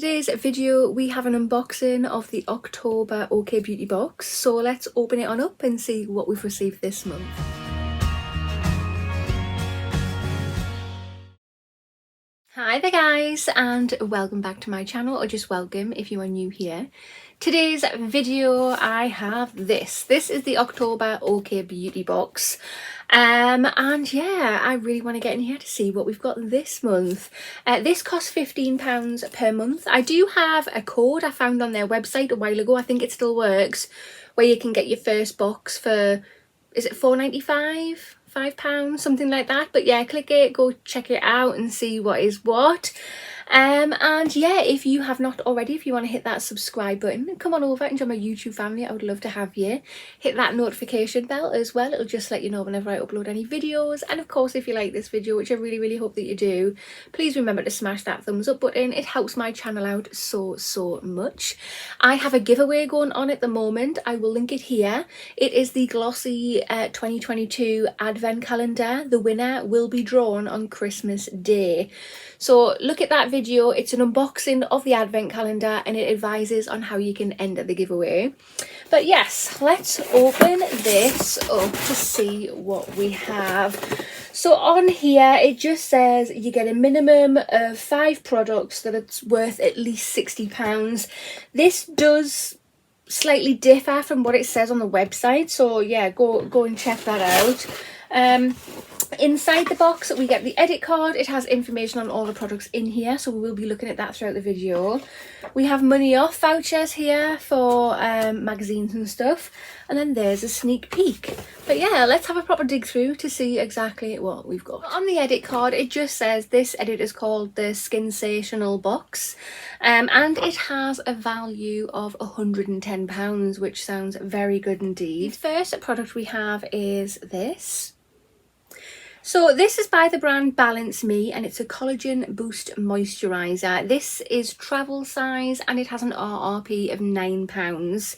Today's video we have an unboxing of the October OK Beauty box, so let's open it on up and see what we've received this month. Hi there guys, and welcome back to my channel, or just welcome if you are new here. Today's video I have this is the October OK Beauty box, and yeah, I really want to get in here to see what we've got this month. This costs £15 per month. I do have a code I found on their website a while ago, I think it still works, where you can get your first box for, is it £4.95? £5, something like that. But yeah, click it, go check it out and see what is what. And yeah, if you have not already, if you want to hit that subscribe button, come on over and join my YouTube family. I would love to have you. Hit that notification bell as well. It'll just let you know whenever I upload any videos. And of course, if you like this video, which I really hope that you do, please remember to smash that thumbs up button. It helps my channel out so much. I have a giveaway going on at the moment. I will link it here. It is the glossy 2022 advent calendar. The winner will be drawn on Christmas Day. So look at that video. It's an unboxing of the advent calendar and it advises on how you can enter the giveaway. But yes, let's open this up to see what we have. So on here it just says you get a minimum of 5 products that it's worth at least £60. This does slightly differ from what it says on the website, so yeah, go and check that out. Inside the box we get the edit card. It has information on all the products in here, so we will be looking at that throughout the video. We have money off vouchers here for magazines and stuff, and then there's a sneak peek. But yeah, let's have a proper dig through to see exactly what we've got. On the edit card it just says this edit is called the Skinsational box, and it has a value of £110, which sounds very good indeed. The first product we have is this. So this is by the brand Balance Me, and it's a collagen boost moisturizer. This is travel size and it has an RRP of £9.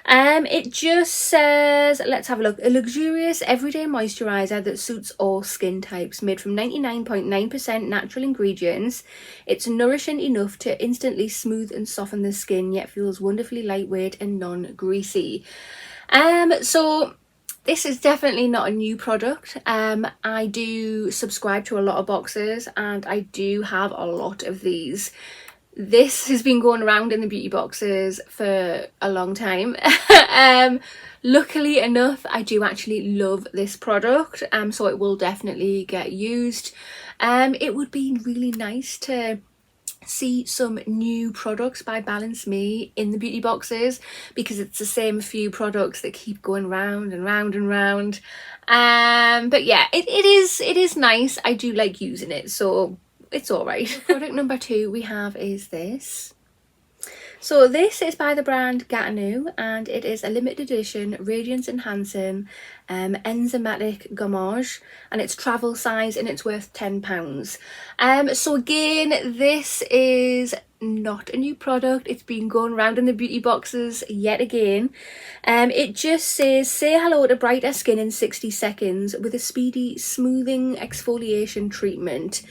It just says, let's have a look, a luxurious everyday moisturizer that suits all skin types, made from 99.9% natural ingredients. It's nourishing enough to instantly smooth and soften the skin, yet feels wonderfully lightweight and non-greasy. So this is definitely not a new product. I do subscribe to a lot of boxes and I do have a lot of these. This has been going around in the beauty boxes for a long time. Luckily enough, I do actually love this product, so it will definitely get used. It would be really nice to see some new products by Balance Me in the beauty boxes, because it's the same few products that keep going round and round and round. But yeah, it is nice. I do like using it, so it's all right. Product number 2 we have is this. So this is by the brand Gatineau, and it is a limited edition radiance enhancing enzymatic gommage, and it's travel size and it's worth £10. So again, this is not a new product. It's been going around in the beauty boxes yet again. It just says, say hello to brighter skin in 60 seconds with a speedy smoothing exfoliation treatment.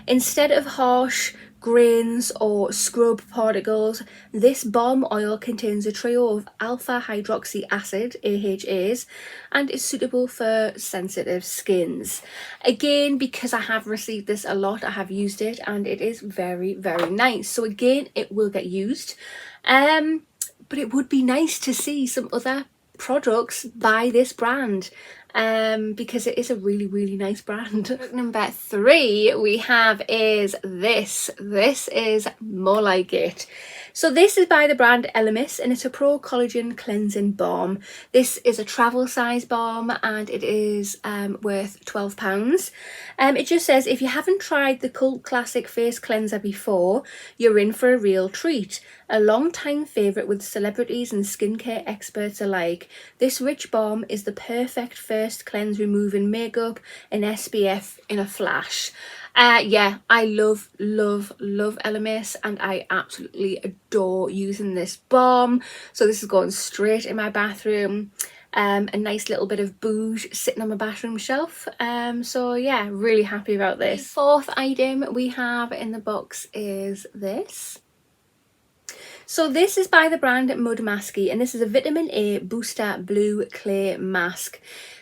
Instead of harsh grains or scrub particles, this balm oil contains a trio of alpha hydroxy acid AHAs and is suitable for sensitive skins. Again, because I have received this a lot, I have used it and it is very nice. So again, it will get used, but it would be nice to see some other products by this brand, because it is a really nice brand. Product number 3 we have is this. This is more like it. So this is by the brand Elemis, and it's a pro collagen cleansing balm. This is a travel size balm and it is worth £12. It just says, if you haven't tried the cult classic face cleanser before, you're in for a real treat. A long-time favourite with celebrities and skincare experts alike, this rich balm is the perfect first cleanse, removing makeup and SPF in a flash. Yeah, I love Elemis, and I absolutely adore using this balm. So this is going straight in my bathroom. A nice little bit of bouge sitting on my bathroom shelf. So yeah, really happy about this. The 4th item we have in the box is this. So this is by the brand Mudmasky, and this is a vitamin A booster blue clay mask.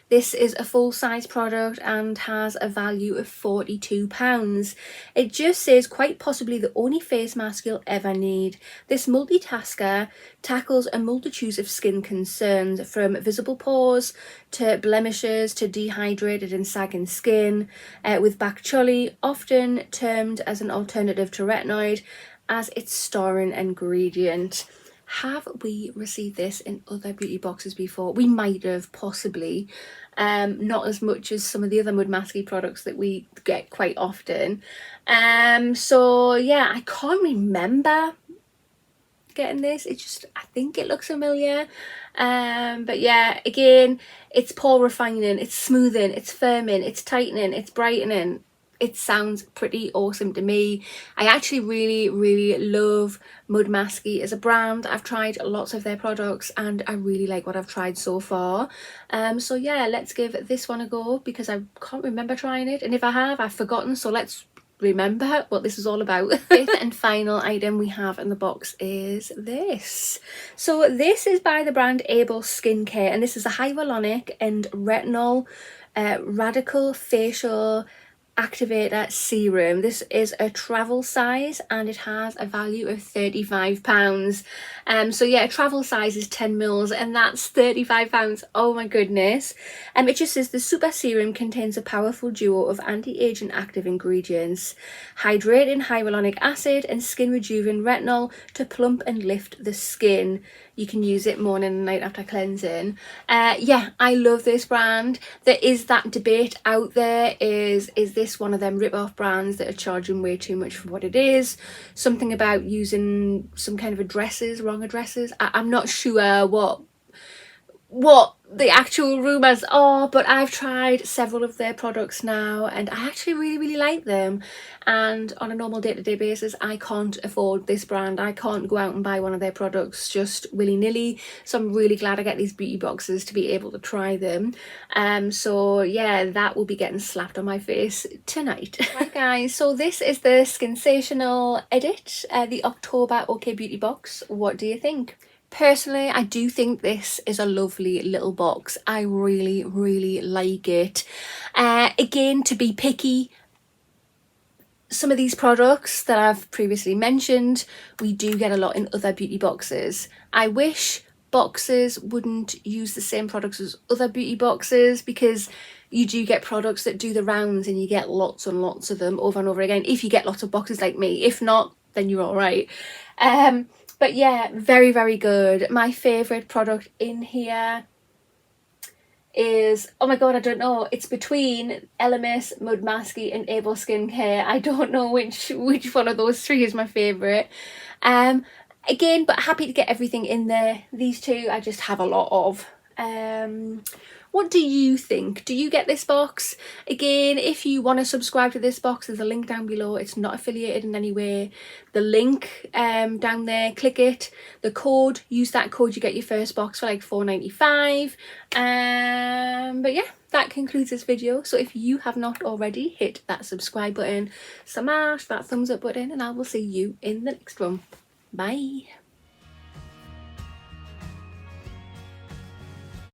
This is a full-size product and has a value of £42. It just says quite possibly the only face mask you'll ever need. This multitasker tackles a multitude of skin concerns, from visible pores to blemishes to dehydrated and sagging skin, with bak choli, often termed as an alternative to retinoid, as its starring ingredient. Have we received this in other beauty boxes before? We might have, possibly. Not as much as some of the other Mudmasky products that we get quite often. So yeah, I can't remember getting this. It just, I think it looks familiar. But yeah, again, it's pore refining, it's smoothing, it's firming, it's tightening, it's brightening. It sounds pretty awesome to me. I actually really love Mudmasky as a brand. I've tried lots of their products and I really like what I've tried so far. So yeah, let's give this one a go, because I can't remember trying it, and if I have, I've forgotten, so let's remember what this is all about. Fifth and final item we have in the box is this. So this is by the brand Able Skincare, and this is a hyaluronic and retinol radical facial activator serum. This is a travel size and it has a value of £35. So yeah, a travel size is 10 mils and that's £35. Oh my goodness. It just says the super serum contains a powerful duo of anti-aging active ingredients, hydrating hyaluronic acid and skin rejuvenating retinol to plump and lift the skin. You can use it morning and night after cleansing. Yeah, I love this brand. There is that debate out there, is this one of them rip-off brands that are charging way too much for what it is? Something about using some kind of addresses, wrong addresses. I'm not sure what the actual rumours are, but I've tried several of their products now and I actually really like them. And on a normal day-to-day basis, I can't afford this brand. I can't go out and buy one of their products just willy-nilly, so I'm really glad I get these beauty boxes to be able to try them. So yeah, that will be getting slapped on my face tonight. Right guys, so this is the Skinsational edit, the October OK Beauty box. What do you think? Personally, I do think this is a lovely little box. I really like it. Again, to be picky, some of these products that I've previously mentioned, we do get a lot in other beauty boxes. I wish boxes wouldn't use the same products as other beauty boxes, because you do get products that do the rounds and you get lots and lots of them over and over again, if you get lots of boxes like me. If not, then you're all right. But yeah, very good. My favourite product in here is, oh my god, I don't know, it's between Elemis, Mudmasky and Able Skincare. I don't know which one of those three is my favourite. Again, but happy to get everything in there. These two I just have a lot of. What do you think? Do you get this box? Again, if you want to subscribe to this box, there's a link down below. It's not affiliated in any way. The link down there, click it. The code, use that code, you get your first box for like £4.95. But yeah, that concludes this video. So if you have not already, hit that subscribe button, smash that thumbs up button, and I will see you in the next one. Bye.